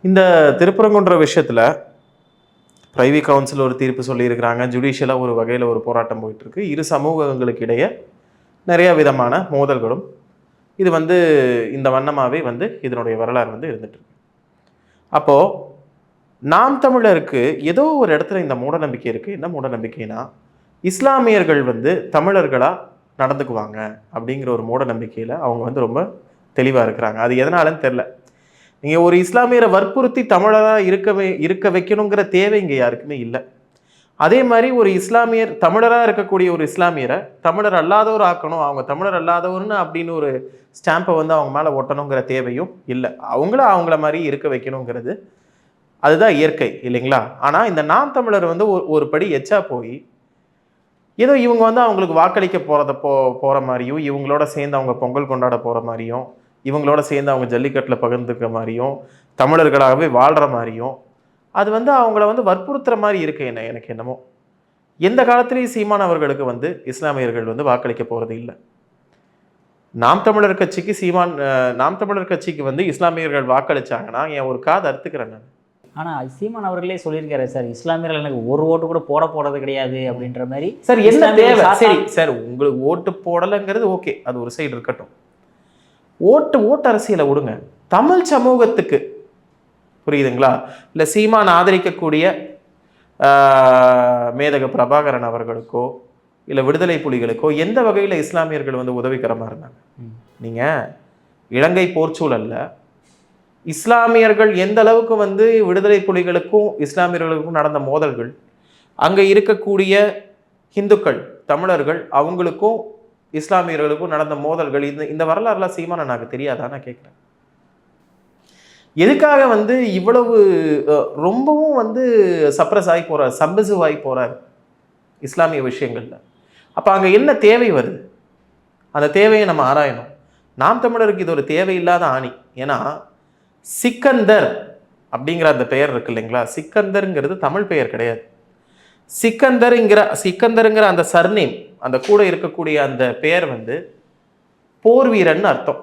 இந்த திருப்பரங்குன்ற விஷயத்தில் privy council ஒரு தீர்ப்பு சொல்லியிருக்கிறாங்க. ஜுடிஷியலாக ஒரு வகையில் ஒரு போராட்டம் போயிட்டுருக்கு. இரு சமூகங்களுக்கு இடையே நிறைய விதமான மோதல்களும் இது இந்த வண்ணமாகவே இதனுடைய வரலாறு இருந்துட்டு. அப்போது நாம் தமிழருக்கு ஏதோ ஒரு இடத்துல இந்த மூட நம்பிக்கை இருக்குது. என்ன மூட நம்பிக்கைனா, இஸ்லாமியர்கள் தமிழர்களாக நடந்துக்குவாங்க அப்படிங்கிற ஒரு மூட நம்பிக்கையில் அவங்க ரொம்ப தெளிவாக இருக்கிறாங்க. அது எதனாலன்னு தெரில. நீங்கள் ஒரு இஸ்லாமியரை வற்புறுத்தி தமிழராக இருக்க வைக்கணுங்கிற தேவை இங்கே யாருக்குமே இல்லை. அதே மாதிரி ஒரு இஸ்லாமியர் தமிழராக இருக்கக்கூடிய ஒரு இஸ்லாமியரை தமிழர் அல்லாதவர் ஆக்கணும், அவங்க தமிழர் அல்லாதவர்னு அப்படின்னு ஒரு ஸ்டாம்பை அவங்க மேலே ஒட்டணுங்கிற தேவையும் இல்லை. அவங்கள மாதிரி இருக்க வைக்கணுங்கிறது அதுதான் இயற்கை இல்லைங்களா? ஆனால் இந்த நாம் தமிழர் ஒரு படி எச்சா போய் ஏதோ இவங்க அவங்களுக்கு வாக்களிக்க போகிற மாதிரியும், இவங்களோட சேர்ந்து அவங்க பொங்கல் கொண்டாட போகிற மாதிரியும், இவங்களோட சேர்ந்து அவங்க ஜல்லிக்கட்டில் பகிர்ந்துக்கிற மாதிரியும், தமிழர்களாகவே வாழ்கிற மாதிரியும், அது அவங்கள வற்புறுத்துற மாதிரி இருக்கு. எனக்கு என்னமோ எந்த காலத்திலையும் சீமான் அவர்களுக்கு இஸ்லாமியர்கள் வாக்களிக்க போகிறது இல்லை. நாம் தமிழர் கட்சிக்கு நாம் தமிழர் கட்சிக்கு இஸ்லாமியர்கள் வாக்களிச்சாங்கன்னா என் ஒரு காது அறுத்துக்கிறேன் நான். ஆனால் சீமான் அவர்களே சொல்லியிருக்காரு சார், இஸ்லாமியர்கள் எனக்கு ஒரு ஓட்டு கூட போடுறது கிடையாது அப்படின்ற மாதிரி. சார் என்ன தேவை? சரி சார், உங்களுக்கு ஓட்டு போடலைங்கிறது ஓகே, அது ஒரு சைடு இருக்கட்டும். ஓட்டு அரசியலை விடுங்க. தமிழ் சமூகத்துக்கு புரியுதுங்களா? இல்லை சீமான் ஆதரிக்கக்கூடிய மேதக பிரபாகரன் அவர்களுக்கோ இல்லை விடுதலை புலிகளுக்கோ எந்த வகையில் இஸ்லாமியர்கள் உதவிகரமாக இருந்தாங்க? நீங்கள் இலங்கை போர்ச்சூழல்ல இஸ்லாமியர்கள் எந்த அளவுக்கு விடுதலை புலிகளுக்கும் இஸ்லாமியர்களுக்கும் நடந்த மோதல்கள், அங்கே இருக்கக்கூடிய இந்துக்கள் தமிழர்கள் அவங்களுக்கும் இஸ்லாமியர்களுக்கும் நடந்த மோதல்கள், இந்த வரலாறுலாம் சீமான எனக்கு தெரியாதா நான் கேட்குறேன். எதுக்காக இவ்வளவு ரொம்பவும் சப்ரஸ் ஆகி போறார், சம்பசிவ் ஆகி போறார் இஸ்லாமிய விஷயங்கள்ல? அப்போ அங்கே என்ன தேவை வருது? அந்த தேவையை நம்ம ஆராயணும். நாம் தமிழருக்கு இது ஒரு தேவையில்லாத ஆணி. ஏன்னா சிக்கந்தர் அப்படிங்கிற அந்த பெயர் இருக்கு இல்லைங்களா? சிக்கந்தருங்கிறது தமிழ் பெயர் கிடையாது. சிக்கந்தருங்கிற அந்த சர்நேம், அந்த கூட இருக்கக்கூடிய அந்த பெயர் போர் வீரன் அர்த்தம்.